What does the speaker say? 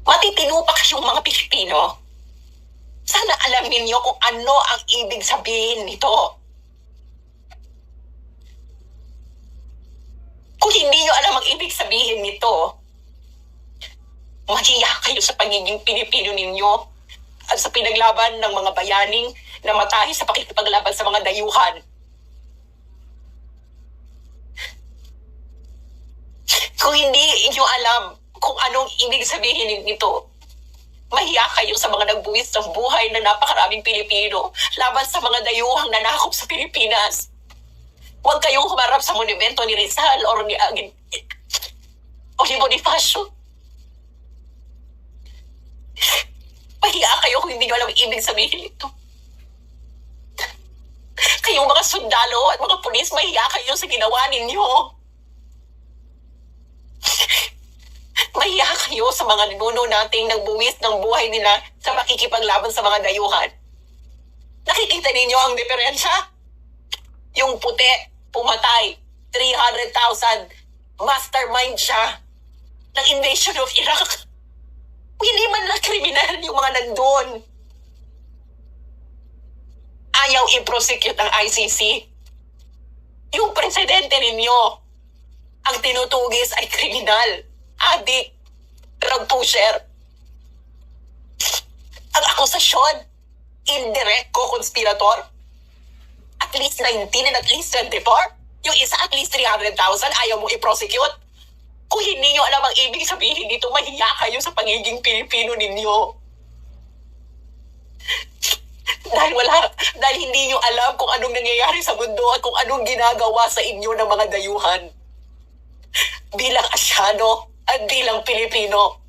Matitino pa kayong mga Pilipino. Sana alam ninyo kung ano ang ibig sabihin nito. Kung hindi nyo alam ang ibig sabihin nito, mahiya kayo sa pagiging Pilipino ninyo at sa pinaglaban ng mga bayaning namatay sa pakikipaglaban sa mga dayuhan. Kung hindi inyo alam kung anong ibig sabihin nito, mahiya kayo sa mga nagbuwis ng buhay ng napakaraming Pilipino laban sa mga dayuhang nanakop sa Pilipinas. Huwag kayong humarap sa monumento ni Rizal o ni Bonifacio. Mahiya kayo kung hindi nyo alam ang ibig sabihin nito. Kayong mga sundalo at mga pulis, mahiya kayo sa ginawa ninyo. Mahiya kayo sa mga ninuno nating nagbuwis ng buhay nila sa makikipaglaban sa mga dayuhan. Nakikita ninyo ang diferensya? Yung puti, pumatay, 300,000, mastermind siya ng invasion of Iraq. Hindi man lang kriminal yung mga nandun. Ayaw i-prosecute ng ICC. Yung presidente ninyo, ang tinutugis ay kriminal, adik, drug pusher. Ang akusasyon, indirect co-conspirator, at least 19 and at least 24. Yung isa at least 300,000, ayaw mo i-prosecute. Kung hindi nyo alam ang ibig sabihin dito, mahiya kayo sa pagiging Pilipino ninyo. Dahil hindi nyo alam kung anong nangyayari sa mundo at kung anong ginagawa sa inyo ng mga dayuhan. Bilang Asyano at bilang Pilipino.